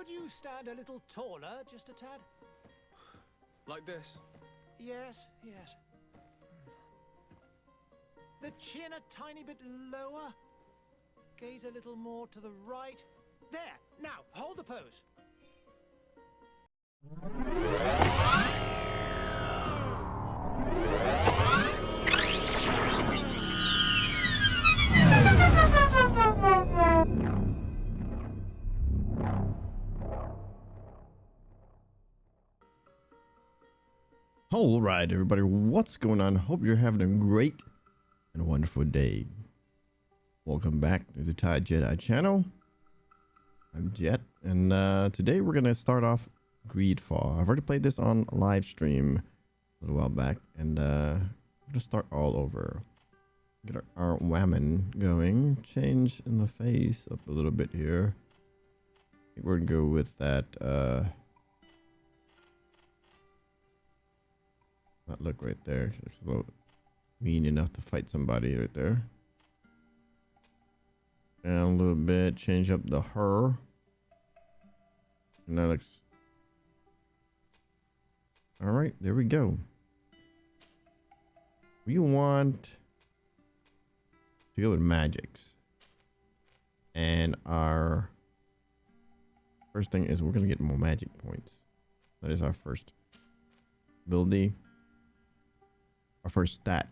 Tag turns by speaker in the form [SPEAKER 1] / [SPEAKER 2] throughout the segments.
[SPEAKER 1] Could you stand a little taller, just a tad?
[SPEAKER 2] Like this?
[SPEAKER 1] Yes, yes. The chin a tiny bit lower. Gaze a little more to the right. There! Now, hold the pose.
[SPEAKER 3] All right, everybody, what's going on? Hope you're having a great and wonderful day. Welcome back to the ThaiJetEye channel. I'm Jet, and today we're gonna start off GreedFall. I've already played this on live stream a little while back, and I'm gonna start all over. Get our woman going. Change in the face up a little bit here. I think we're gonna go with that. That look right there. It's about mean enough to fight somebody right there. And a little bit, change up the her. And that looks... Alright, there we go. We want to go with magics. And our first thing is we're going to get more magic points. That is our first ability. Our first stat.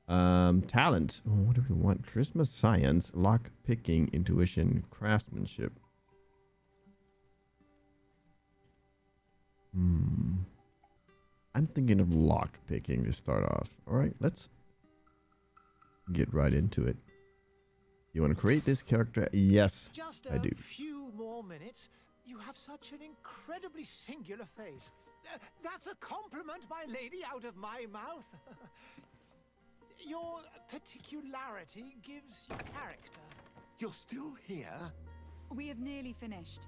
[SPEAKER 3] Talent. Oh, what do we want? Charisma, science, lock picking, intuition, craftsmanship. I'm thinking of lock picking to start off. All right, let's get right into it. You want to create this character? Yes, I do.
[SPEAKER 1] Just a few more minutes. You have such an incredibly singular face. That's a compliment, my lady, out of my mouth. Your particularity gives you character.
[SPEAKER 4] You're still here?
[SPEAKER 5] We have nearly finished.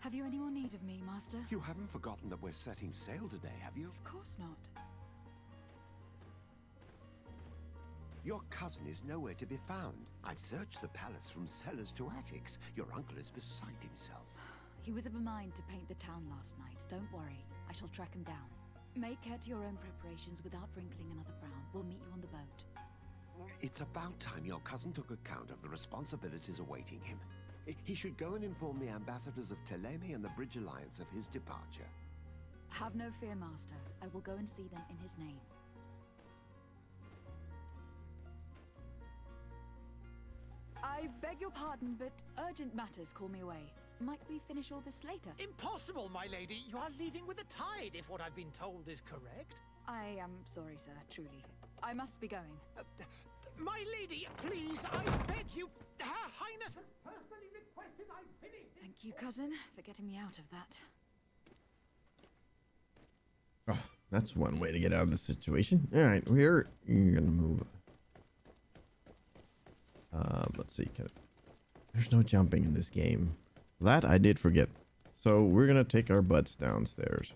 [SPEAKER 5] Have you any more need of me, Master?
[SPEAKER 4] You haven't forgotten that we're setting sail today, have you?
[SPEAKER 5] Of course not.
[SPEAKER 4] Your cousin is nowhere to be found. I've searched the palace from cellars to attics. Your uncle is beside himself.
[SPEAKER 5] He was of a mind to paint the town last night. Don't worry, I shall track him down. Make care to your own preparations without wrinkling another frown. We'll meet you on the boat.
[SPEAKER 4] It's about time your cousin took account of the responsibilities awaiting him. He should go and inform the ambassadors of Teleme and the Bridge Alliance of his departure.
[SPEAKER 5] Have no fear, Master. I will go and see them in his name. I beg your pardon, but urgent matters call me away. Might we finish all this later?
[SPEAKER 1] Impossible, my lady. You are leaving with the tide, if what I've been told is correct.
[SPEAKER 5] I am sorry, sir, truly. I must be going.
[SPEAKER 1] My lady, please, I beg you. Her Highness has personally requested I finish.
[SPEAKER 5] Thank you, cousin, for getting me out of that.
[SPEAKER 3] Oh, that's one way to get out of the situation. All right, we're gonna move. Let's see. There's no jumping in this game. That I did forget. So we're gonna take our butts downstairs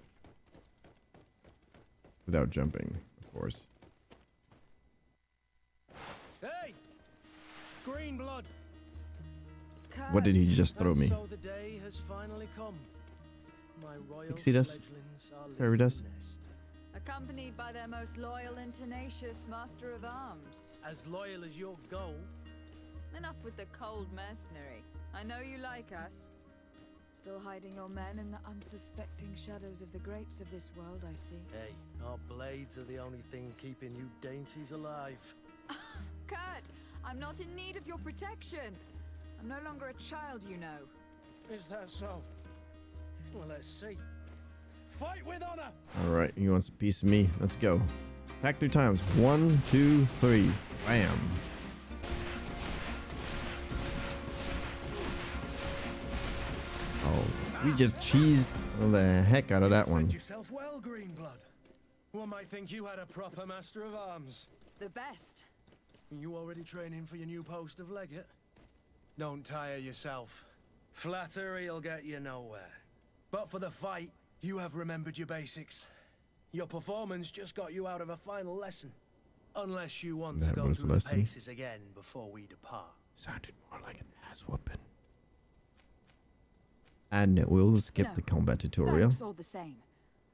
[SPEAKER 3] without jumping, of course.
[SPEAKER 6] Hey, green blood.
[SPEAKER 3] What did he just throw me?
[SPEAKER 6] So the day has finally come. My royal
[SPEAKER 3] Pixie dust,
[SPEAKER 6] fledglings are
[SPEAKER 3] fairy
[SPEAKER 6] leaving
[SPEAKER 3] dust.
[SPEAKER 6] the nest.
[SPEAKER 5] Accompanied by their most loyal and tenacious master of arms.
[SPEAKER 6] As loyal as your gold.
[SPEAKER 5] Enough with the cold mercenary. I know you like us. Still hiding your men in the unsuspecting shadows of the greats of this world, I see.
[SPEAKER 6] Hey, our blades are the only thing keeping you dainties alive.
[SPEAKER 5] Kurt, I'm not in need of your protection. I'm no longer a child, you know.
[SPEAKER 6] Is that so? Well, let's see. Fight with honor!
[SPEAKER 3] All right, he wants a piece of me. Let's go. Attack 3 times. 1, 2, 3. Bam. Oh, we just cheesed the heck out of that one.
[SPEAKER 6] Defend yourself well, Greenblood. One might think you had a proper master of arms.
[SPEAKER 5] The best.
[SPEAKER 6] You already training for your new post of legate? Don't tire yourself. Flattery'll get you nowhere. But for the fight, you have remembered your basics. Your performance just got you out of a final lesson. Unless you want to
[SPEAKER 3] That
[SPEAKER 6] go
[SPEAKER 3] was
[SPEAKER 6] through
[SPEAKER 3] the
[SPEAKER 6] the
[SPEAKER 3] lesson.
[SPEAKER 6] paces again before we depart.
[SPEAKER 3] Sounded more like an ass whooping. And we'll skip
[SPEAKER 5] No,
[SPEAKER 3] the combat tutorial.
[SPEAKER 5] Thanks all the same.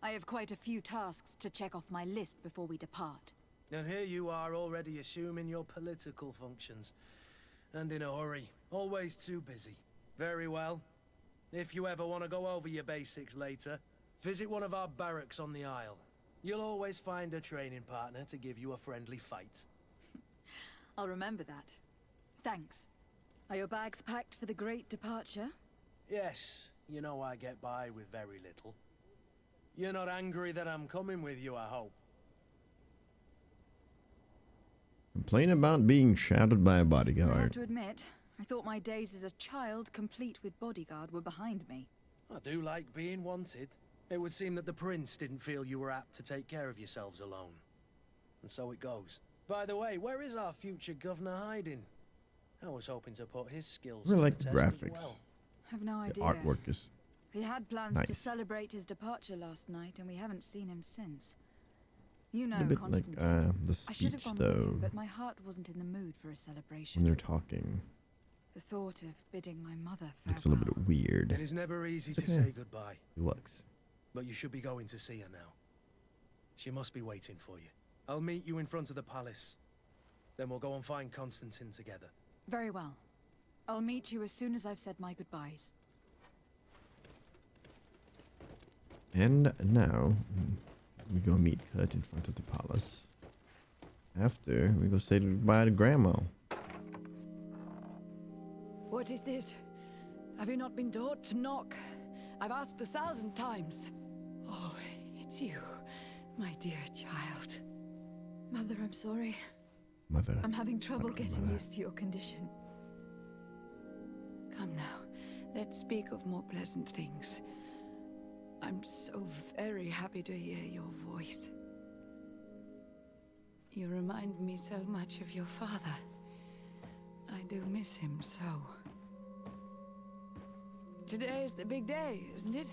[SPEAKER 5] I have quite a few tasks to check off my list before we depart.
[SPEAKER 6] And here you are already assuming your political functions. And in a hurry. Always too busy. Very well. If you ever want to go over your basics later, visit one of our barracks on the Isle. You'll always find a training partner to give you a friendly fight.
[SPEAKER 5] I'll remember that. Thanks. Are your bags packed for the great departure?
[SPEAKER 6] Yes, you know I get by with very little. You're not angry that I'm coming with you, I hope.
[SPEAKER 3] Complain about being shadowed by a
[SPEAKER 5] I have
[SPEAKER 3] bodyguard.
[SPEAKER 5] to admit, I thought my days as a child, complete with bodyguard, were behind me.
[SPEAKER 6] I do like being wanted. It would seem that the prince didn't feel you were apt to take care of yourselves alone. And so it goes. By the way, where is our future governor hiding? I was hoping to put his skills
[SPEAKER 3] Really
[SPEAKER 6] to
[SPEAKER 3] like
[SPEAKER 6] the
[SPEAKER 3] the
[SPEAKER 6] test as
[SPEAKER 3] graphics.
[SPEAKER 6] well.
[SPEAKER 5] Have no
[SPEAKER 3] The
[SPEAKER 5] idea.
[SPEAKER 3] artwork is
[SPEAKER 5] He had plans to
[SPEAKER 3] nice.
[SPEAKER 5] celebrate his departure last night, and we haven't seen him since. You know,
[SPEAKER 3] a bit like
[SPEAKER 5] Constantine.
[SPEAKER 3] the
[SPEAKER 5] I should
[SPEAKER 3] speech
[SPEAKER 5] have gone with
[SPEAKER 3] though
[SPEAKER 5] him, but my heart wasn't in the mood for a celebration.
[SPEAKER 3] when they're talking.
[SPEAKER 5] The thought of bidding my mother farewell.
[SPEAKER 3] Looks a little bit
[SPEAKER 6] It
[SPEAKER 3] weird.
[SPEAKER 6] is never easy
[SPEAKER 3] It's
[SPEAKER 6] to
[SPEAKER 3] okay.
[SPEAKER 6] say goodbye,
[SPEAKER 3] It looks.
[SPEAKER 6] but you should be going to see her now. She must be waiting for you. I'll meet you in front of the palace. Then we'll go and find Constantine together.
[SPEAKER 5] Very well. I'll meet you as soon as I've said my goodbyes.
[SPEAKER 3] And now we go meet Kurt in front of the palace. After we go say goodbye to Grandma.
[SPEAKER 7] What is this? Have you not been taught to knock? I've asked 1,000 times. Oh, it's you, my dear child.
[SPEAKER 5] Mother, I'm sorry.
[SPEAKER 3] Mother.
[SPEAKER 5] I'm having trouble
[SPEAKER 3] Mother,
[SPEAKER 5] getting
[SPEAKER 3] mother.
[SPEAKER 5] used to your condition.
[SPEAKER 7] Come now, let's speak of more pleasant things. I'm so very happy to hear your voice. You remind me so much of your father. I do miss him so. Today is the big day, isn't it?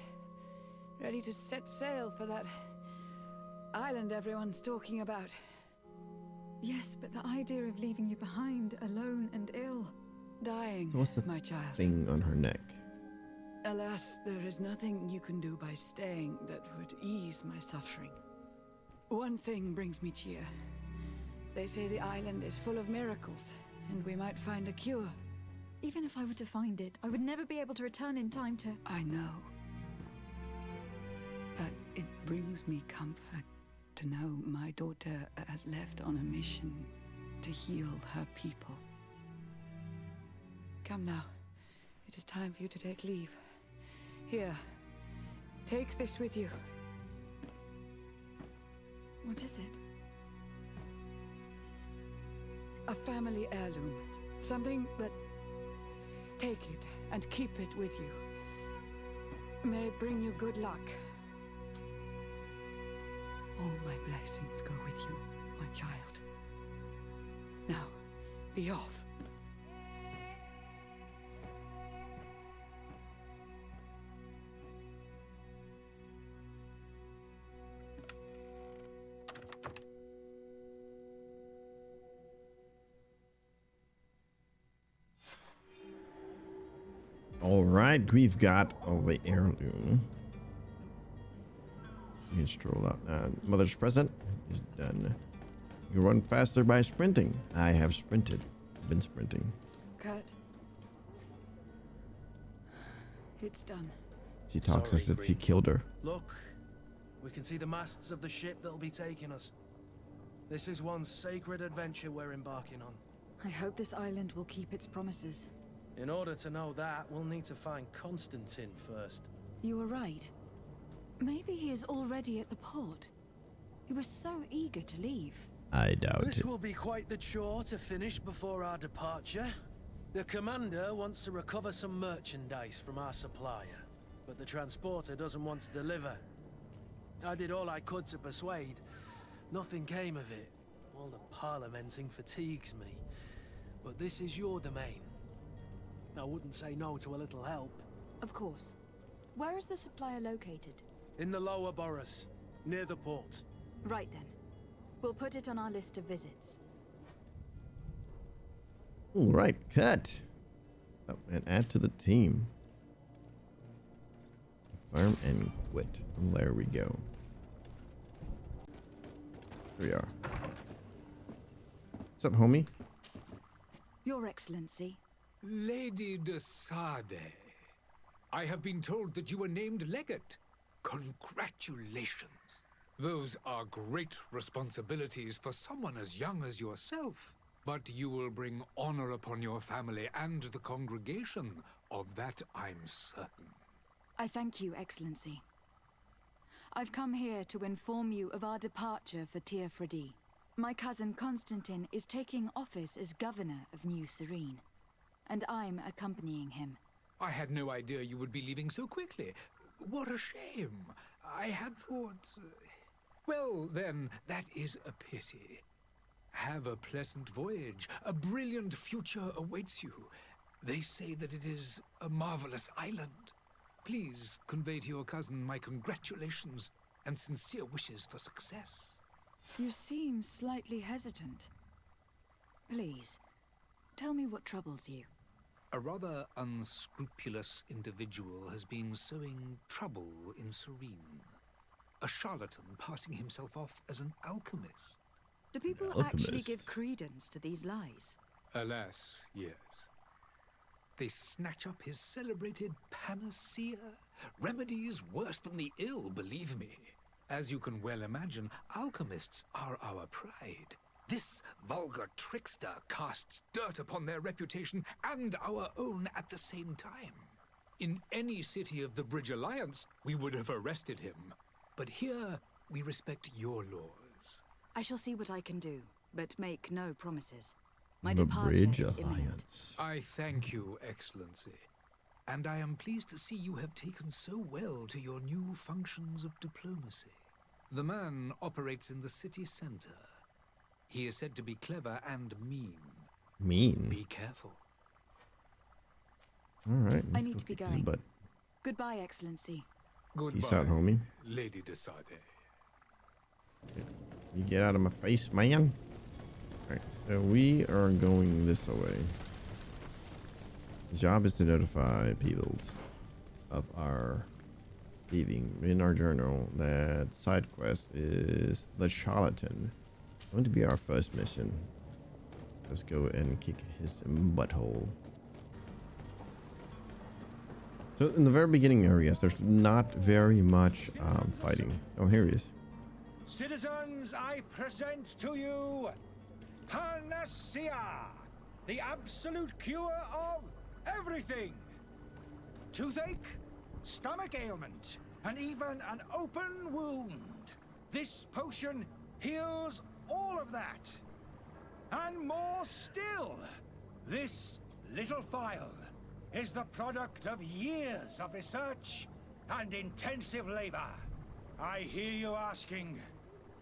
[SPEAKER 7] Ready to set sail for that island everyone's talking about.
[SPEAKER 5] Yes, but the idea of leaving you behind, alone and ill.
[SPEAKER 7] Dying,
[SPEAKER 3] What's the
[SPEAKER 7] my child.
[SPEAKER 3] thing on her neck?
[SPEAKER 7] Alas, there is nothing you can do by staying that would ease my suffering. One thing brings me cheer. They say the island is full of miracles, and we might find a cure.
[SPEAKER 5] Even if I were to find it, I would never be able to return in time to...
[SPEAKER 7] I know. But it brings me comfort to know my daughter has left on a mission to heal her people. Come now. It is time for you to take leave. Here. Take this with you.
[SPEAKER 5] What is it?
[SPEAKER 7] A family heirloom. Something that... Take it and keep it with you. May it bring you good luck. All my blessings go with you, my child. Now, be off.
[SPEAKER 3] Alright, we've got the heirloom. You can stroll out. Mother's present is done. You can run faster by sprinting. I have sprinted. Been sprinting.
[SPEAKER 7] Kurt. It's done.
[SPEAKER 3] She talks
[SPEAKER 6] Sorry,
[SPEAKER 3] as if she
[SPEAKER 6] Green.
[SPEAKER 3] killed her.
[SPEAKER 6] Look, we can see the masts of the ship that'll be taking us. This is one sacred adventure we're embarking on.
[SPEAKER 5] I hope this island will keep its promises.
[SPEAKER 6] In order to know that, we'll need to find Constantine first.
[SPEAKER 5] You were right. Maybe he is already at the port. He was so eager to leave.
[SPEAKER 3] I doubt
[SPEAKER 6] This
[SPEAKER 3] it.
[SPEAKER 6] will be quite the chore to finish before our departure. The commander wants to recover some merchandise from our supplier, but the transporter doesn't want to deliver. I did all I could to persuade. Nothing came of it. All the parliamenting fatigues me. But this is your domain. I wouldn't say no to a little help.
[SPEAKER 5] Of course. Where is the supplier located?
[SPEAKER 6] In the lower boroughs, near the port.
[SPEAKER 5] Right then. We'll put it on our list of visits.
[SPEAKER 3] Alright, cut. Oh, and add to the team. Confirm and quit. And there we go. Here we are. What's up, homie?
[SPEAKER 5] Your Excellency.
[SPEAKER 8] Lady de Sade, I have been told that you were named Legate. Congratulations. Those are great responsibilities for someone as young as yourself. But you will bring honor upon your family and the congregation. Of that I'm certain.
[SPEAKER 5] I thank you, Excellency. I've come here to inform you of our departure for Tir Fredi. My cousin Constantine is taking office as governor of New Serene, and I'm accompanying him.
[SPEAKER 8] I had no idea you would be leaving so quickly. What a shame. I had thought... Well, then, that is a pity. Have a pleasant voyage. A brilliant future awaits you. They say that it is a marvelous island. Please convey to your cousin my congratulations and sincere wishes for success.
[SPEAKER 5] You seem slightly hesitant. Please, tell me what troubles you.
[SPEAKER 8] A rather unscrupulous individual has been sowing trouble in Serene. A charlatan passing himself off as an alchemist.
[SPEAKER 5] Do people
[SPEAKER 3] Alchemist.
[SPEAKER 5] actually give credence to these lies?
[SPEAKER 8] Alas, yes. They snatch up his celebrated panacea. Remedies worse than the ill, believe me. As you can well imagine, alchemists are our pride. This vulgar trickster casts dirt upon their reputation and our own at the same time. In any city of the Bridge Alliance, we would have arrested him. But here, we respect your laws.
[SPEAKER 5] I shall see what I can do, but make no promises. My
[SPEAKER 3] The
[SPEAKER 5] departure
[SPEAKER 3] Bridge
[SPEAKER 5] is imminent.
[SPEAKER 3] Alliance.
[SPEAKER 8] I thank you, Excellency. And I am pleased to see you have taken so well to your new functions of diplomacy. The man operates in the city center. He is said to be clever and mean.
[SPEAKER 3] Mean.
[SPEAKER 8] Be careful.
[SPEAKER 3] All right.
[SPEAKER 5] I
[SPEAKER 3] let's
[SPEAKER 5] need
[SPEAKER 3] go
[SPEAKER 5] to be
[SPEAKER 3] kick his
[SPEAKER 5] going.
[SPEAKER 3] butt.
[SPEAKER 5] Goodbye, Excellency.
[SPEAKER 8] Goodbye,
[SPEAKER 3] Peace out, homie.
[SPEAKER 8] Lady de Sade.
[SPEAKER 3] You get out of my face, man. Alright, so we are going this way. The job is to notify people of our leaving. In our journal, that side quest is the charlatan. Going to be our first mission. Let's go and kick his butthole. So in the very beginning areas, there's not very much fighting. Oh, here he is.
[SPEAKER 6] Citizens, I present to you Panacea, the absolute cure of everything. Toothache, stomach ailment, and even an open wound. This potion heals all of that. And more still, this little phial is the product of years of research and intensive labor. I hear you asking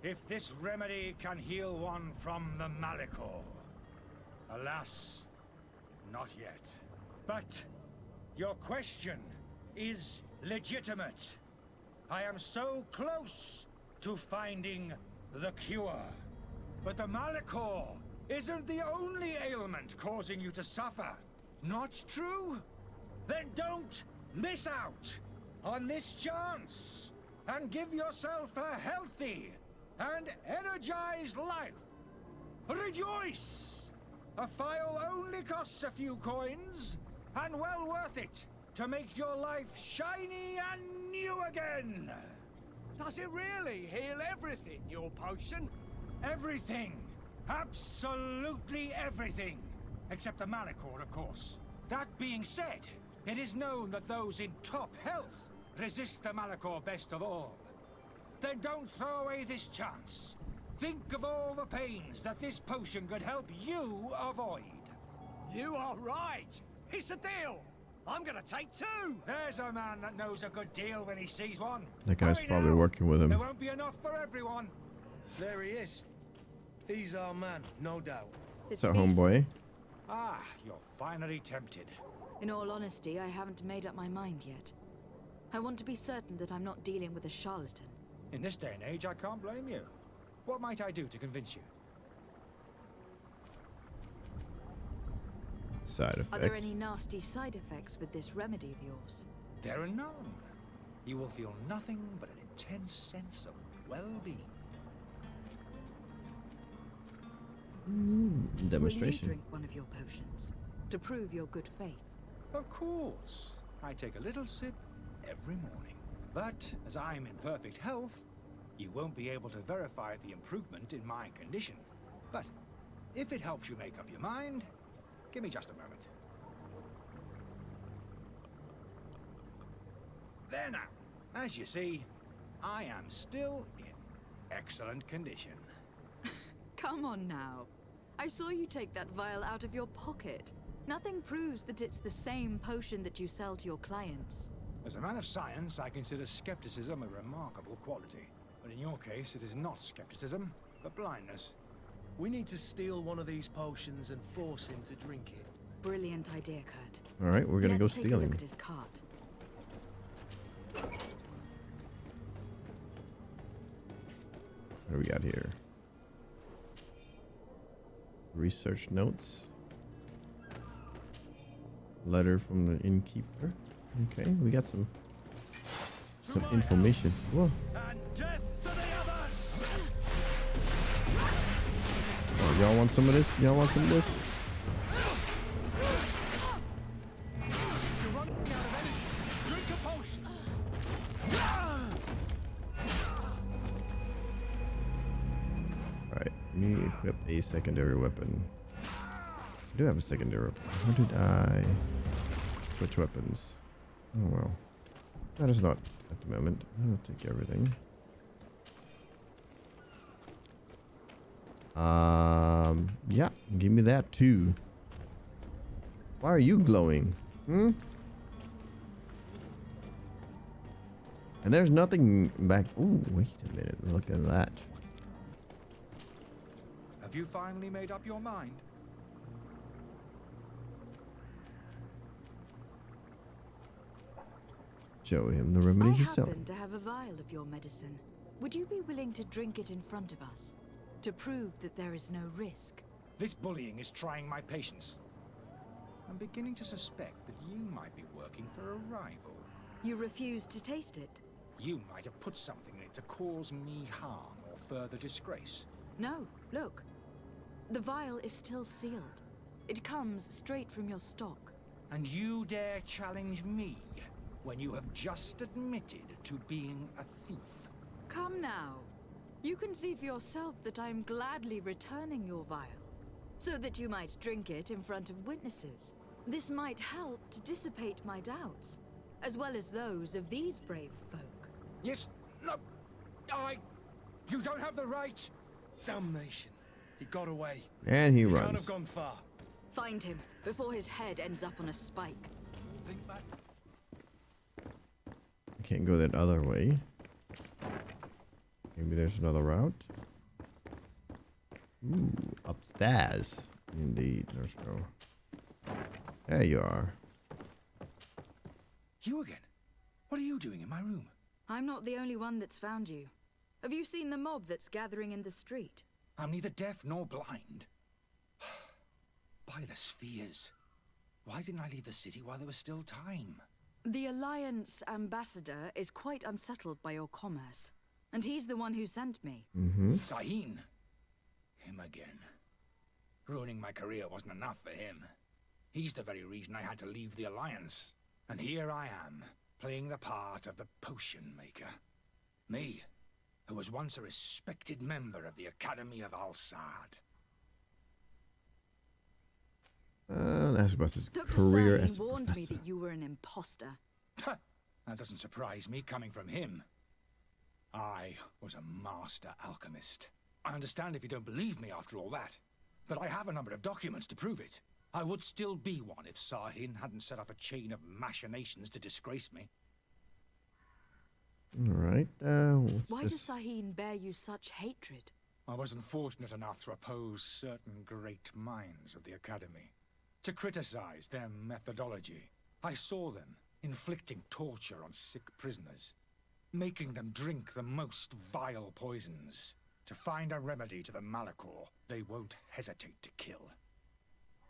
[SPEAKER 6] if this remedy can heal one from the Malachor. Alas, not yet. But your question is legitimate. I am so close to finding the cure. But the Malachor isn't the only ailment causing you to suffer. Not true? Then don't miss out on this chance and give yourself a healthy and energized life. Rejoice! A phial only costs a few coins, and well worth it to make your life shiny and new again.
[SPEAKER 9] Does it really heal everything, your potion?
[SPEAKER 6] Everything. Absolutely everything. Except the Malachor, of course. That being said, it is known that those in top health resist the Malachor best of all. Then don't throw away this chance. Think of all the pains that this potion could help you avoid.
[SPEAKER 9] You are right. It's a deal. I'm gonna take two.
[SPEAKER 6] There's a man that knows a good deal when he sees one.
[SPEAKER 3] That guy's
[SPEAKER 6] Hurry
[SPEAKER 3] probably
[SPEAKER 6] now.
[SPEAKER 3] working with him.
[SPEAKER 6] There won't be enough for everyone. There he is. He's our man, no doubt.
[SPEAKER 3] What's up, homeboy?
[SPEAKER 6] Ah, you're finally tempted.
[SPEAKER 5] In all honesty, I haven't made up my mind yet. I want to be certain that I'm not dealing with a charlatan.
[SPEAKER 6] In this day and age, I can't blame you. What might I do to convince you?
[SPEAKER 3] Side effects.
[SPEAKER 5] Are there any nasty side effects with this remedy of yours?
[SPEAKER 6] There are none.
[SPEAKER 10] you will feel nothing but an intense sense of well-being.
[SPEAKER 3] Demonstration.
[SPEAKER 5] Will you drink one of your potions to prove your good faith?
[SPEAKER 10] Of course. I take a little sip every morning. But as I'm in perfect health, you won't be able to verify the improvement in my condition. But if it helps you make up your mind, give me just a moment. There now. As you see, I am still in excellent condition.
[SPEAKER 5] Come on now. I saw you take that vial out of your pocket. Nothing proves that it's the same potion that you sell to your clients.
[SPEAKER 10] As a man of science, I consider skepticism a remarkable quality. But in your case, it is not skepticism, but blindness.
[SPEAKER 6] We need to steal one of these potions and force him to drink it.
[SPEAKER 5] Brilliant idea, Kurt.
[SPEAKER 3] All right, we're gonna go
[SPEAKER 5] Let's take a
[SPEAKER 3] stealing.
[SPEAKER 5] look at his cart.
[SPEAKER 3] What do we got here? Research notes. Letter from the innkeeper. Okay, we got some information. Whoa.
[SPEAKER 6] And death to the others!
[SPEAKER 3] Oh, y'all want some of this? Y'all want some of this?
[SPEAKER 6] You're running out of energy. Drink a potion.
[SPEAKER 3] Alright, we need to equip a secondary weapon. I do have a secondary weapon. How did I switch weapons? Oh well. That is not at the moment. I'll take everything. Yeah, give me that too. Why are you glowing? Hmm? And there's nothing back. Ooh, wait a minute. Look at that.
[SPEAKER 10] Have you finally made up your mind?
[SPEAKER 3] Show him the remedy
[SPEAKER 5] I
[SPEAKER 3] he's selling.
[SPEAKER 5] happen to have a vial of your medicine. Would you be willing to drink it in front of us? To prove that there is no risk?
[SPEAKER 10] This bullying is trying my patience. I'm beginning to suspect that you might be working for a rival.
[SPEAKER 5] You refuse to taste it?
[SPEAKER 10] You might have put something in it to cause me harm or further disgrace.
[SPEAKER 5] No, look. The vial is still sealed. It comes straight from your stock.
[SPEAKER 10] And you dare challenge me when you have just admitted to being a thief?
[SPEAKER 5] Come now. You can see for yourself that I'm gladly returning your vial, so that you might drink it in front of witnesses. This might help to dissipate my doubts, as well as those of these brave folk.
[SPEAKER 10] Yes, no, you don't have the right.
[SPEAKER 6] Damnation. He got away.
[SPEAKER 3] And he
[SPEAKER 6] Can't
[SPEAKER 3] runs.
[SPEAKER 6] have gone far.
[SPEAKER 5] Find him, before his head ends up on a spike.
[SPEAKER 6] Think back.
[SPEAKER 3] I can't go that other way. Maybe there's another route. Ooh, upstairs. Indeed. Let's go. There you are.
[SPEAKER 10] You again? What are you doing in my room?
[SPEAKER 5] I'm not the only one that's found you. Have you seen the mob that's gathering in the street?
[SPEAKER 10] I'm neither deaf nor blind. By the spheres. Why didn't I leave the city while there was still time?
[SPEAKER 5] The Alliance ambassador is quite unsettled by your commerce, and he's the one who sent me.
[SPEAKER 10] Sahin. Him again. Ruining my career wasn't enough for him. He's the very reason I had to leave the Alliance. And here I am, playing the part of the potion maker. Me, who was once a respected member of the Academy of Al-Sad.
[SPEAKER 3] That's about his
[SPEAKER 5] Dr.
[SPEAKER 3] career
[SPEAKER 5] Sahin
[SPEAKER 3] as a
[SPEAKER 5] warned me
[SPEAKER 3] professor.
[SPEAKER 5] that you were an imposter.
[SPEAKER 10] That doesn't surprise me coming from him. I was a master alchemist. I understand if you don't believe me after all that, but I have a number of documents to prove it. I would still be one if Sahin hadn't set off a chain of machinations to disgrace me.
[SPEAKER 3] Alright, what's
[SPEAKER 5] Why
[SPEAKER 3] this?
[SPEAKER 5] does Sahin bear you such hatred?
[SPEAKER 10] I wasn't fortunate enough to oppose certain great minds of the Academy, to criticize their methodology. I saw them inflicting torture on sick prisoners, making them drink the most vile poisons. To find a remedy to the malachor they won't hesitate to kill.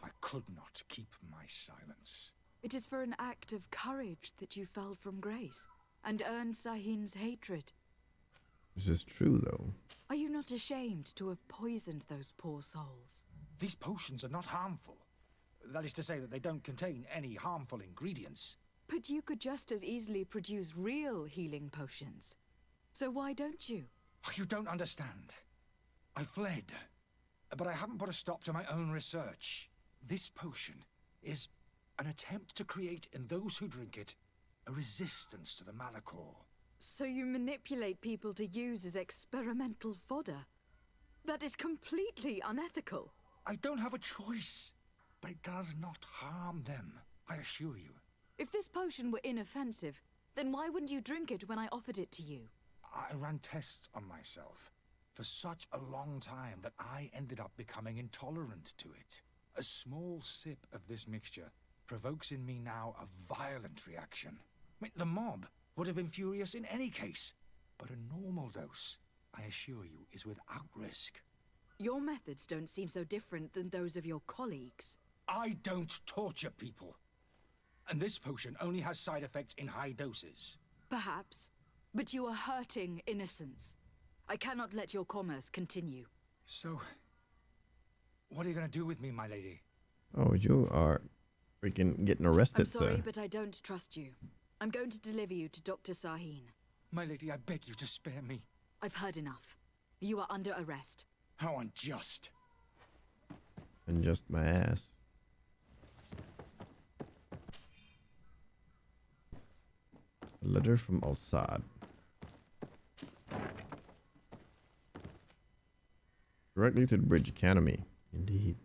[SPEAKER 10] I could not keep my silence.
[SPEAKER 5] It is for an act of courage that you fell from grace. and earn Sahin's hatred.
[SPEAKER 3] This is true, though.
[SPEAKER 5] Are you not ashamed to have poisoned those poor souls?
[SPEAKER 10] These potions are not harmful. That is to say that they don't contain any harmful ingredients.
[SPEAKER 5] But you could just as easily produce real healing potions. So why don't you?
[SPEAKER 10] Oh, you don't understand. I fled, but I haven't put a stop to my own research. This potion is an attempt to create in those who drink it a resistance to the Malachor.
[SPEAKER 5] So you manipulate people to use as experimental fodder? That is completely unethical.
[SPEAKER 10] I don't have a choice, but it does not harm them, I assure you.
[SPEAKER 5] If this potion were inoffensive, then why wouldn't you drink it when I offered it to you?
[SPEAKER 10] I ran tests on myself for such a long time that I ended up becoming intolerant to it. A small sip of this mixture provokes in me now a violent reaction. I mean, the mob would have been furious in any case, but a normal dose, I assure you, is without risk.
[SPEAKER 5] Your methods don't seem so different than those of your colleagues.
[SPEAKER 10] I don't torture people. And this potion only has side effects in high doses.
[SPEAKER 5] Perhaps, but you are hurting innocents. I cannot let your commerce continue.
[SPEAKER 10] So, what are you going to do with me, my lady?
[SPEAKER 3] Oh, you are freaking getting arrested,
[SPEAKER 5] I'm sorry,
[SPEAKER 3] sir.
[SPEAKER 5] but I don't trust you. I'm going to deliver you to Dr. Sahin.
[SPEAKER 10] My lady, I beg you to spare me.
[SPEAKER 5] I've heard enough. You are under arrest.
[SPEAKER 10] How unjust.
[SPEAKER 3] And just my ass. A letter from Al-Sad. Directly to the Bridge Academy. Indeed.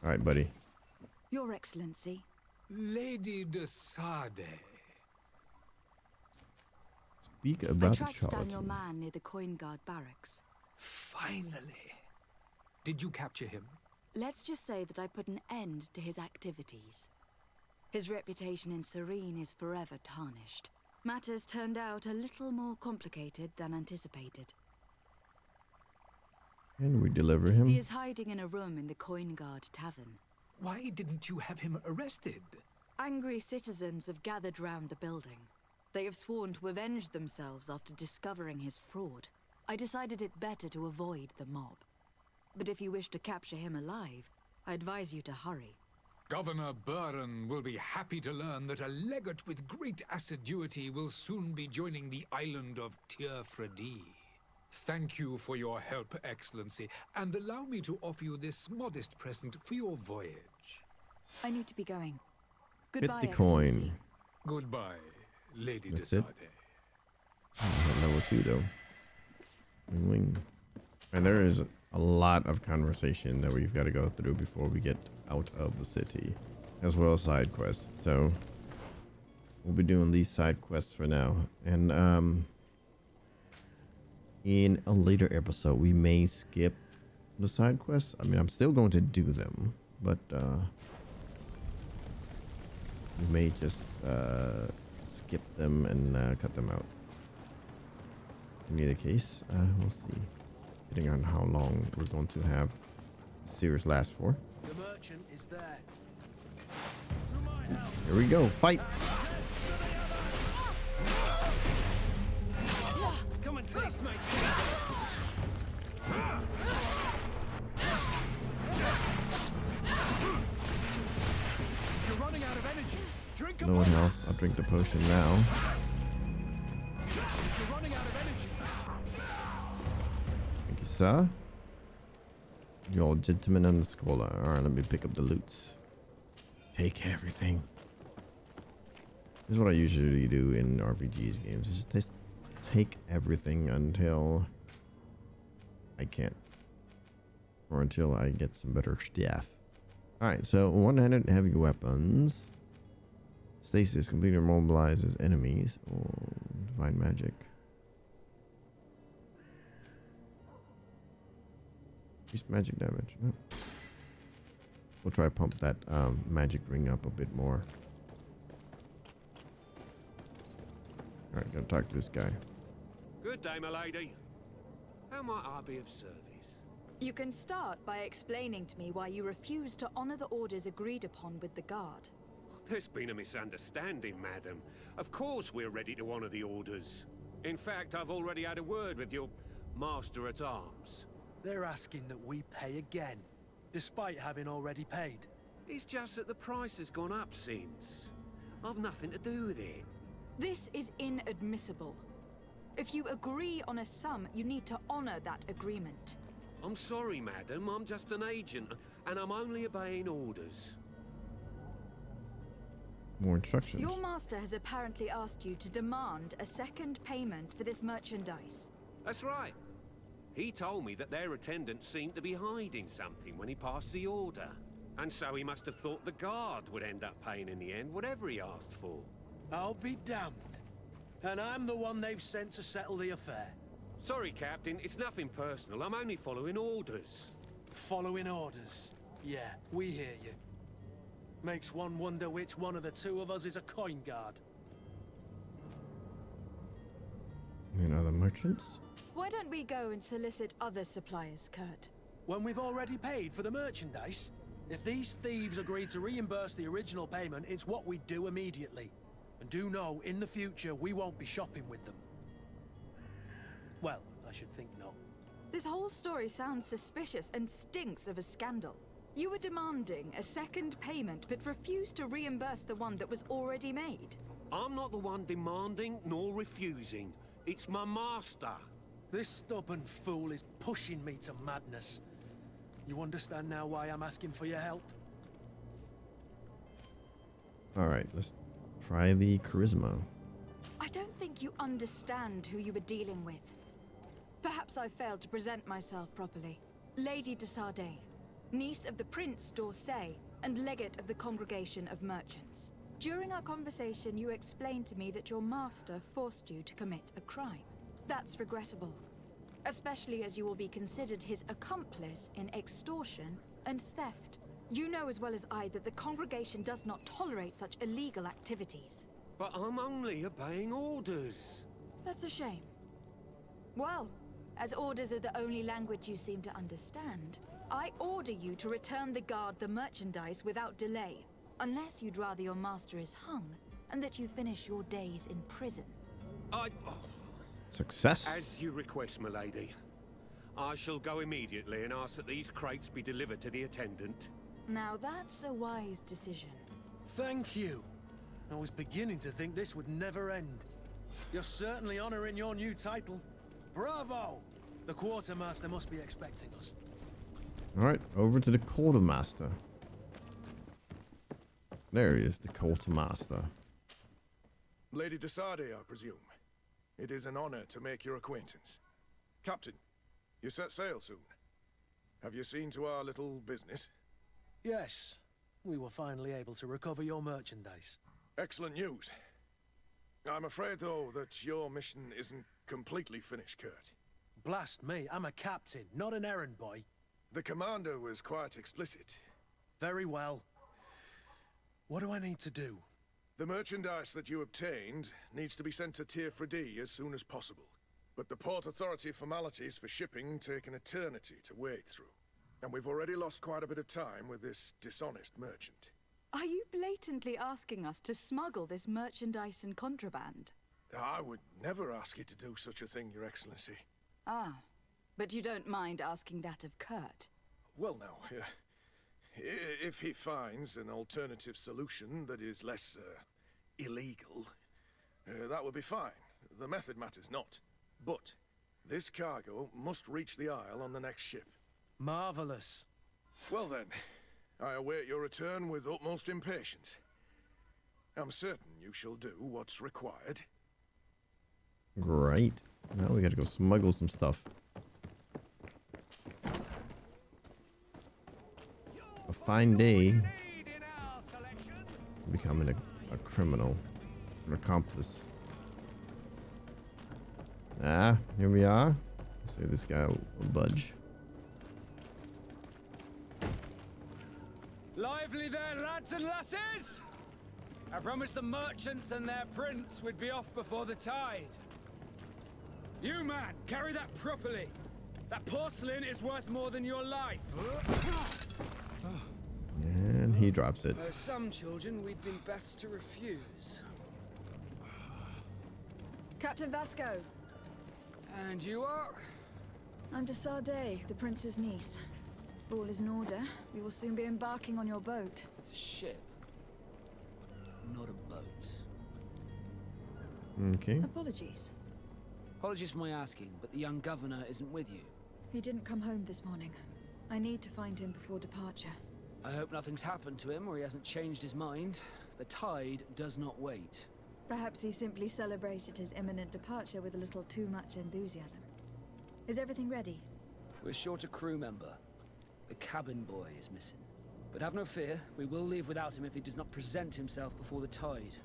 [SPEAKER 3] Alright, buddy.
[SPEAKER 5] Your Excellency.
[SPEAKER 8] Lady de Sade.
[SPEAKER 3] Speak
[SPEAKER 5] I
[SPEAKER 3] about the
[SPEAKER 5] tracked down
[SPEAKER 3] charlatan.
[SPEAKER 5] your man near the Coin Guard barracks.
[SPEAKER 8] Finally. Did you capture him?
[SPEAKER 5] Let's just say that I put an end to his activities. His reputation in Serene is forever tarnished. Matters turned out a little more complicated than anticipated.
[SPEAKER 3] And we deliver him.
[SPEAKER 5] He is hiding in a room in the Coin Guard Tavern.
[SPEAKER 8] Why didn't you have him arrested?
[SPEAKER 5] Angry citizens have gathered round the building. They have sworn to avenge themselves after discovering his fraud. I decided it better to avoid the mob. But if you wish to capture him alive, I advise you to hurry.
[SPEAKER 8] Governor Buren will be happy to learn that a legate with great assiduity will soon be joining the island of Tir-Fredi. Thank you for your help, Excellency, and allow me to offer you this modest present for your voyage.
[SPEAKER 5] I need to be going. Goodbye,
[SPEAKER 3] Hit the coin.
[SPEAKER 5] Excellency.
[SPEAKER 8] Goodbye, Lady de
[SPEAKER 3] That's it?
[SPEAKER 8] Sade.
[SPEAKER 3] Level 2 though. Wing wing. And there is a lot of conversation that we've got to go through before we get out of the city, as well as side quests. So we'll be doing these side quests for now, and in a later episode we may skip the side quests. I mean, I'm still going to do them, but we may just skip them and cut them out. In either case, we'll see, depending on how long we're going to have the series last for.
[SPEAKER 6] The merchant is there. To my help.
[SPEAKER 3] Here we go, fight!
[SPEAKER 6] Come and taste my You're running out of energy. Drink a
[SPEAKER 3] Low on
[SPEAKER 6] potion.
[SPEAKER 3] health. I'll drink the potion now.
[SPEAKER 6] You're running out of energy.
[SPEAKER 3] Thank you, sir. You old gentleman and the scholar. Alright, let me pick up the loots. Take everything. This is what I usually do in RPGs games. Is just take everything until I can't. Or until I get some better stuff. Alright, so one-handed heavy weapons. Stasis completely immobilizes enemies. Oh, divine magic. Increased magic damage. Oh. We'll try to pump that magic ring up a bit more. Alright, gotta talk to this guy.
[SPEAKER 4] Good day, my lady. How might I be of service?
[SPEAKER 5] You can start by explaining to me why you refuse to honor the orders agreed upon with the guard.
[SPEAKER 11] There's been a misunderstanding, madam. Of course we're ready to honor the orders. In fact, I've already had a word with your master-at-arms.
[SPEAKER 6] They're asking that we pay again, despite having already paid.
[SPEAKER 11] It's just that the price has gone up since. I've nothing to do with it.
[SPEAKER 5] This is inadmissible. If you agree on a sum, you need to honor that agreement.
[SPEAKER 11] I'm sorry, madam. I'm just an agent, and I'm only obeying orders.
[SPEAKER 3] More instructions.
[SPEAKER 5] Your master has apparently asked you to demand a second payment for this merchandise.
[SPEAKER 11] That's right. He told me that their attendants seemed to be hiding something when he passed the order. And so he must have thought the guard would end up paying in the end, whatever he asked for.
[SPEAKER 6] I'll be damned. And I'm the one they've sent to settle the affair.
[SPEAKER 11] Sorry, Captain. It's nothing personal. I'm only following orders.
[SPEAKER 6] Following orders? Yeah, we hear you. Makes one wonder which one of the two of us is a coin guard.
[SPEAKER 3] And other merchants?
[SPEAKER 5] Why don't we go and solicit other suppliers, Kurt?
[SPEAKER 6] When we've already paid for the merchandise? If these thieves agree to reimburse the original payment, it's what we do immediately. And do know, in the future, we won't be shopping with them. Well, I should think not.
[SPEAKER 5] This whole story sounds suspicious and stinks of a scandal. You were demanding a second payment, but refused to reimburse the one that was already made.
[SPEAKER 11] I'm not the one demanding nor refusing. It's my master.
[SPEAKER 6] This stubborn fool is pushing me to madness. You understand now why I'm asking for your help?
[SPEAKER 3] Alright, let's try the charisma.
[SPEAKER 5] I don't think you understand who you were dealing with. Perhaps I failed to present myself properly. Lady de Sardet, niece of the Prince d'Orsay, and legate of the Congregation of Merchants. During our conversation, you explained to me that your master forced you to commit a crime. That's regrettable, especially as you will be considered his accomplice in extortion and theft. You know as well as I that the Congregation does not tolerate such illegal activities.
[SPEAKER 11] But I'm only obeying orders.
[SPEAKER 5] That's a shame. Well, as orders are the only language you seem to understand, I order you to return the guard the merchandise without delay, unless you'd rather your master is hung, and that you finish your days in prison.
[SPEAKER 3] Success.
[SPEAKER 11] As you request, my lady. I shall go immediately and ask that these crates be delivered to the attendant.
[SPEAKER 5] Now that's a wise decision.
[SPEAKER 6] Thank you. I was beginning to think this would never end. You're certainly honoring your new title. Bravo! The quartermaster must be expecting us.
[SPEAKER 3] Alright, over to the quartermaster. There he is, the quartermaster.
[SPEAKER 12] Lady de Sardet, I presume. It is an honor to make your acquaintance. Captain, you set sail soon. Have you seen to our little business?
[SPEAKER 6] Yes. We were finally able to recover your merchandise.
[SPEAKER 12] Excellent news. I'm afraid, though, that your mission isn't completely finished, Kurt.
[SPEAKER 6] Blast me, I'm a captain, not an errand boy.
[SPEAKER 12] The commander was quite explicit.
[SPEAKER 6] Very well. What do I need to do?
[SPEAKER 12] The merchandise that you obtained needs to be sent to Tier as soon as possible. But the Port Authority formalities for shipping take an eternity to wade through. And we've already lost quite a bit of time with this dishonest merchant.
[SPEAKER 5] Are you blatantly asking us to smuggle this merchandise and contraband?
[SPEAKER 12] I would never ask you to do such a thing, Your Excellency.
[SPEAKER 5] Ah, but you don't mind asking that of Kurt?
[SPEAKER 12] Well, now, if he finds an alternative solution that is less, illegal, that would be fine. The method matters not. But this cargo must reach the Isle on the next ship.
[SPEAKER 6] Marvelous.
[SPEAKER 12] Well then, I await your return with utmost impatience. I'm certain you shall do what's required.
[SPEAKER 3] Great. Now we gotta go smuggle some stuff. A fine day. Becoming a criminal. An accomplice. Ah, here we are. See, this guy will budge.
[SPEAKER 13] Lively there, lads and lasses! I promised the merchants and their prince we'd be off before the tide. You, man, carry that properly. That porcelain is worth more than your life.
[SPEAKER 3] And he drops it.
[SPEAKER 13] There's some children we'd been best to refuse.
[SPEAKER 5] Captain Vasco.
[SPEAKER 13] And you are?
[SPEAKER 5] I'm Desardet, the prince's niece. All is in order. We will soon be embarking on your boat.
[SPEAKER 13] It's a ship, not a boat.
[SPEAKER 3] Okay.
[SPEAKER 5] Apologies.
[SPEAKER 13] Apologies for my asking, but the young governor isn't with you.
[SPEAKER 5] He didn't come home this morning. I need to find him before departure.
[SPEAKER 13] I hope nothing's happened to him or he hasn't changed his mind. The tide does not wait.
[SPEAKER 5] Perhaps he simply celebrated his imminent departure with a little too much enthusiasm. Is everything ready?
[SPEAKER 13] We're short a crew member. The cabin boy is missing. But have no fear, we will leave without him if he does not present himself before the tide.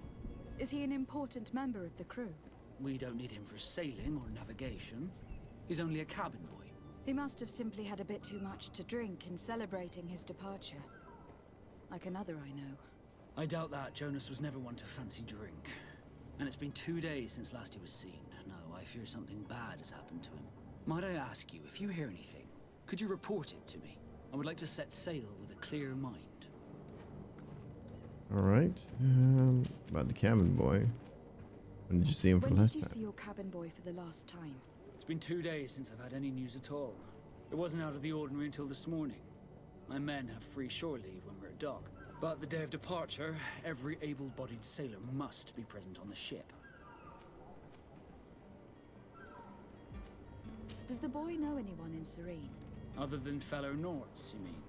[SPEAKER 5] Is he an important member of the crew?
[SPEAKER 13] We don't need him for sailing or navigation. He's only a cabin boy.
[SPEAKER 5] He must have simply had a bit too much to drink in celebrating his departure. Like another I know.
[SPEAKER 13] I doubt that. Jonas was never one to fancy drink. And it's been 2 days since last he was seen. No, I fear something bad has happened to him. Might I ask you, if you hear anything, could you report it to me? I would like to set sail with a clear mind.
[SPEAKER 3] Alright. About the cabin boy. When did you see him for
[SPEAKER 5] When
[SPEAKER 3] last
[SPEAKER 5] did you
[SPEAKER 3] time?
[SPEAKER 5] see your cabin boy for the last time?
[SPEAKER 13] It's been 2 days since I've had any news at all. It wasn't out of the ordinary until this morning. My men have free shore leave when we're at dock. But the day of departure, every able-bodied sailor must be present on the ship.
[SPEAKER 5] Does the boy know anyone in Serene?
[SPEAKER 13] Other than fellow Norts, you mean?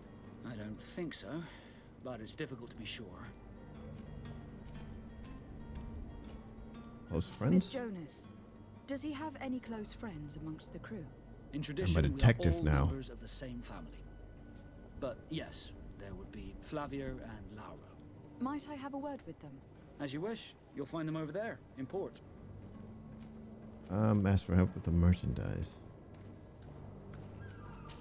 [SPEAKER 13] I don't think so, but it's difficult to be sure.
[SPEAKER 3] Close friends?
[SPEAKER 5] Miss Jonas, does he have any close friends amongst the crew?
[SPEAKER 13] In tradition,
[SPEAKER 3] I'm a detective
[SPEAKER 13] we are all
[SPEAKER 3] now.
[SPEAKER 13] members of the same family. But yes, there would be Flavia and Laura.
[SPEAKER 5] Might I have a word with them?
[SPEAKER 13] As you wish. You'll find them over there, in port.
[SPEAKER 3] Ask for help with the merchandise.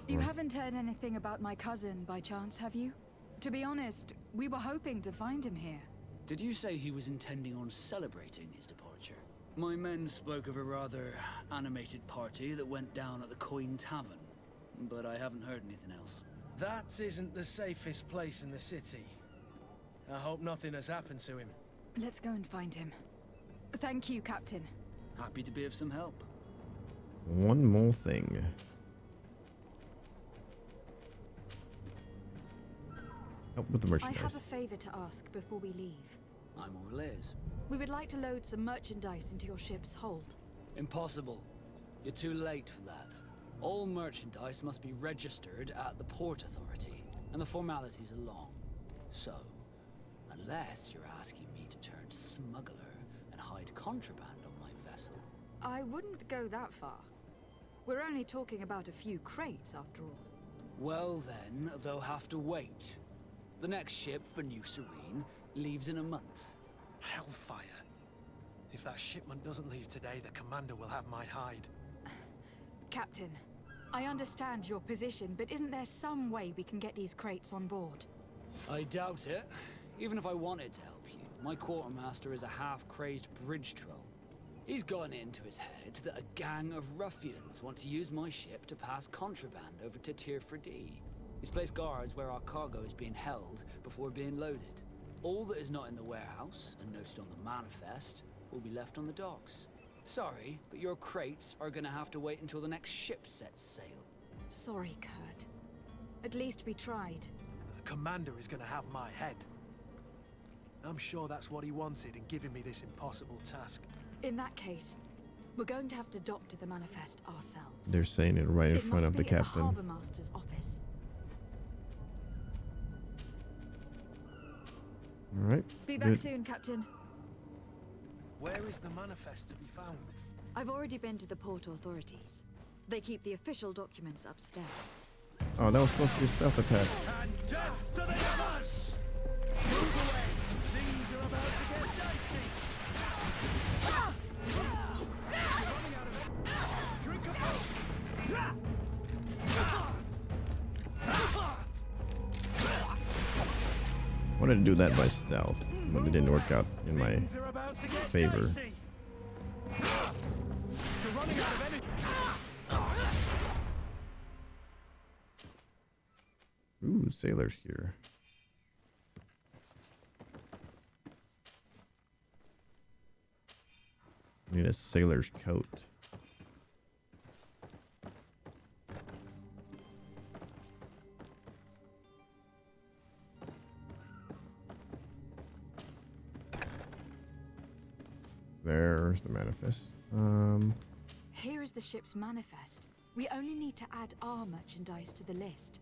[SPEAKER 5] You haven't heard anything about my cousin by chance, have you? To be honest, we were hoping to find him here.
[SPEAKER 13] Did you say he was intending on celebrating his departure? My men spoke of a rather animated party that went down at the Coin Tavern, but I haven't heard anything else.
[SPEAKER 6] That isn't the safest place in the city. I hope nothing has happened to him.
[SPEAKER 5] Let's go and find him. Thank you, Captain.
[SPEAKER 13] Happy to be of some help.
[SPEAKER 3] One more thing. Help with the
[SPEAKER 5] I
[SPEAKER 3] merchandise.
[SPEAKER 5] have a favor to ask before we leave.
[SPEAKER 13] I'm all ears.
[SPEAKER 5] We would like to load some merchandise into your ship's hold.
[SPEAKER 13] Impossible. You're too late for that. All merchandise must be registered at the Port Authority, and the formalities are long. So, unless you're asking me to turn smuggler and hide contraband on my vessel.
[SPEAKER 5] I wouldn't go that far. We're only talking about a few crates, after all.
[SPEAKER 13] Well then, they'll have to wait. The next ship for New Serene leaves in a month.
[SPEAKER 6] Hellfire. If that shipment doesn't leave today, the commander will have my hide.
[SPEAKER 5] Captain, I understand your position, but isn't there some way we can get these crates on board?
[SPEAKER 13] I doubt it. Even if I wanted to help you, my quartermaster is a half-crazed bridge troll. He's gotten it into his head that a gang of ruffians want to use my ship to pass contraband over to ThaiJetEye. He's placed guards where our cargo is being held before being loaded. All that is not in the warehouse, and noted on the manifest, will be left on the docks. Sorry, but your crates are gonna have to wait until the next ship sets sail.
[SPEAKER 5] Sorry, Kurt. At least we tried.
[SPEAKER 6] The commander is gonna have my head. I'm sure that's what he wanted in giving me this impossible task.
[SPEAKER 5] In that case, we're going to have to doctor the manifest ourselves.
[SPEAKER 3] They're saying it right in
[SPEAKER 5] It
[SPEAKER 3] front
[SPEAKER 5] must
[SPEAKER 3] of the
[SPEAKER 5] be at
[SPEAKER 3] captain.
[SPEAKER 5] the Harbour Master's office.
[SPEAKER 3] Alright.
[SPEAKER 5] Be back soon, Captain.
[SPEAKER 6] Where is the manifest to be found?
[SPEAKER 5] I've already been to the port authorities. They keep the official documents upstairs.
[SPEAKER 3] Oh, that was supposed to be a stealth attack.
[SPEAKER 6] And death to the others! Move away! Things are about to get dicey! Running out of it! Drink a potion!
[SPEAKER 3] Wanted to do that by stealth, but it didn't work out in my
[SPEAKER 6] Things are about to get
[SPEAKER 3] favor.
[SPEAKER 6] dicey! You're running out of energy!
[SPEAKER 3] Ooh, sailor's gear. Need a sailor's coat. There's the manifest.
[SPEAKER 5] Here is the ship's manifest. We only need to add our merchandise to the list.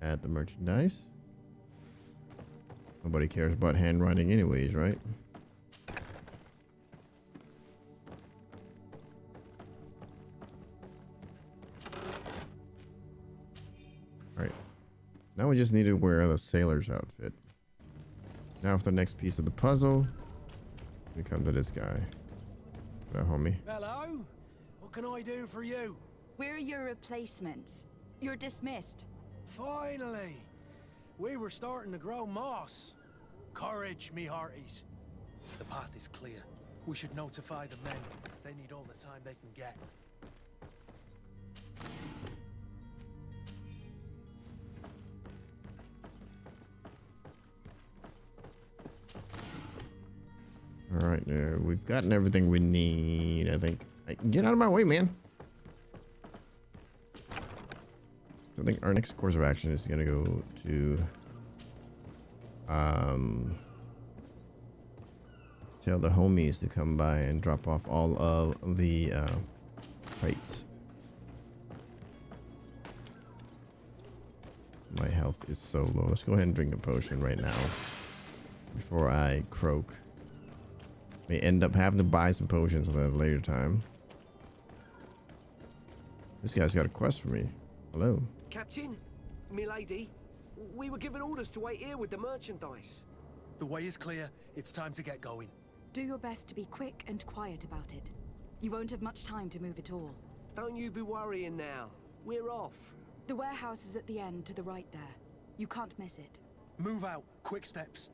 [SPEAKER 3] Add the merchandise. Nobody cares about handwriting anyways, right? Alright. Now we just need to wear the sailor's outfit. Now for the next piece of the puzzle, we come to this guy. That homie.
[SPEAKER 6] Hello? What can I do for you?
[SPEAKER 5] We're your replacements. You're dismissed.
[SPEAKER 6] Finally! We were starting to grow moss. Courage, me hearties. The path is clear. We should notify the men. They need all the time they can get.
[SPEAKER 3] Alright, we've gotten everything we need, I think. Get out of my way, man. I think our next course of action is going to go to tell the homies to come by and drop off all of the crates. My health is so low. Let's go ahead and drink a potion right now before I croak. May end up having to buy some potions at a later time. This guy's got a quest for me. Hello.
[SPEAKER 9] Captain, milady, we were given orders to wait here with the merchandise.
[SPEAKER 6] The way is clear. It's time to get going.
[SPEAKER 5] Do your best to be quick and quiet about it. You won't have much time to move it all.
[SPEAKER 9] Don't you be worrying now. We're off.
[SPEAKER 5] The warehouse is at the end to the right there. You can't miss it.
[SPEAKER 6] Move out. Quick steps.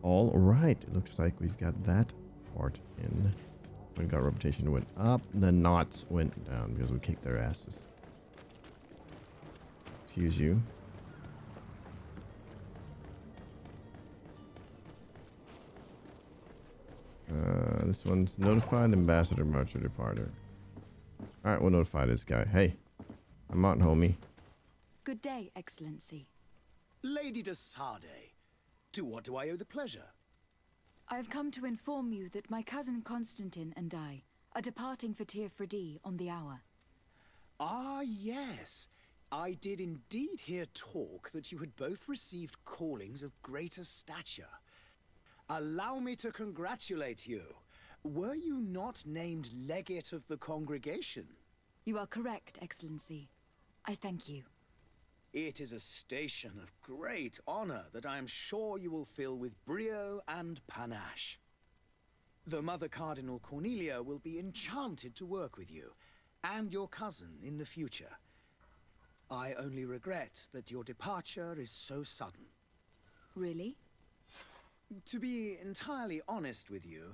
[SPEAKER 3] All right. It looks like we've got that part in. When got reputation went up, the knots went down because we kicked their asses. Excuse you. This one's notified Ambassador Marcher Departer. Alright, we'll notify this guy. Hey, I'm out, homie.
[SPEAKER 5] Good day, Excellency.
[SPEAKER 14] Lady de Sardet, to what do I owe the pleasure?
[SPEAKER 5] I have come to inform you that my cousin Constantine and I are departing for Tir Freddy on the hour.
[SPEAKER 14] Ah, yes. I did indeed hear talk that you had both received callings of greater stature. Allow me to congratulate you. Were you not named Legate of the congregation?
[SPEAKER 5] You are correct, Excellency. I thank you.
[SPEAKER 14] It is a station of great honor that I am sure you will fill with brio and panache. The Mother Cardinal Cornelia will be enchanted to work with you, and your cousin in the future. I only regret that your departure is so sudden.
[SPEAKER 5] Really?
[SPEAKER 14] To be entirely honest with you,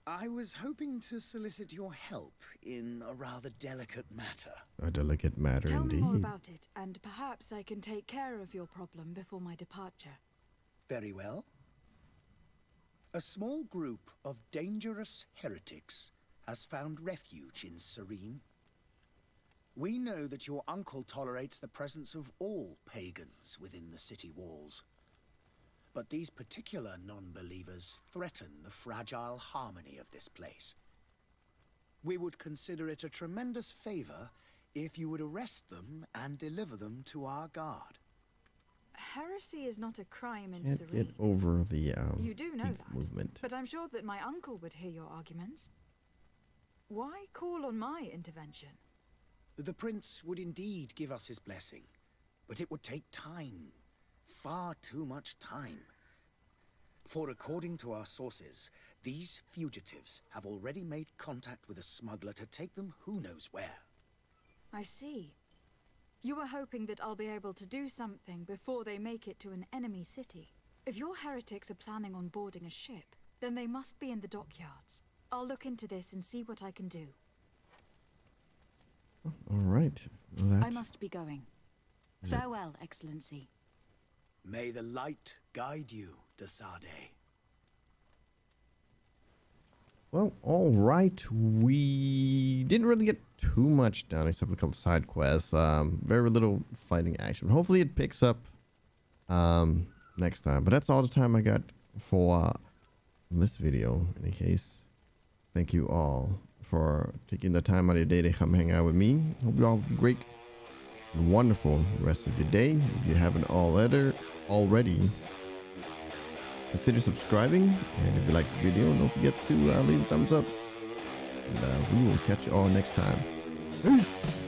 [SPEAKER 14] I was hoping to solicit your help in a rather delicate matter.
[SPEAKER 3] A delicate matter
[SPEAKER 5] Tell
[SPEAKER 3] indeed.
[SPEAKER 5] me more about it, and perhaps I can take care of your problem before my departure.
[SPEAKER 14] Very well. A small group of dangerous heretics has found refuge in Serene. We know that your uncle tolerates the presence of all pagans within the city walls. But these particular non-believers threaten the fragile harmony of this place. We would consider it a tremendous favor if you would arrest them and deliver them to our guard.
[SPEAKER 5] Heresy is not a crime in
[SPEAKER 3] Can't
[SPEAKER 5] Serene.
[SPEAKER 3] get over the
[SPEAKER 5] You do know that,
[SPEAKER 3] movement.
[SPEAKER 5] but I'm sure that my uncle would hear your arguments. Why call on my intervention?
[SPEAKER 14] The prince would indeed give us his blessing, but it would take time. Far too much time. For according to our sources, these fugitives have already made contact with a smuggler to take them who knows where.
[SPEAKER 5] I see. You were hoping that I'll be able to do something before they make it to an enemy city. If your heretics are planning on boarding a ship, then they must be in the dockyards. I'll look into this and see what I can do.
[SPEAKER 3] All right. Well,
[SPEAKER 5] I must be going. Farewell, Excellency.
[SPEAKER 14] May the light guide you, de Sardet.
[SPEAKER 3] Well, all right. We didn't really get too much done except a couple side quests. Very little fighting action. Hopefully it picks up next time. But that's all the time I got for this video. In any case, thank you all for taking the time out of your day to come hang out with me. Hope you all have a great and wonderful rest of your day. If you haven't already, consider subscribing, and if you like the video, don't forget to leave a thumbs up. And we will catch you all next time. Peace!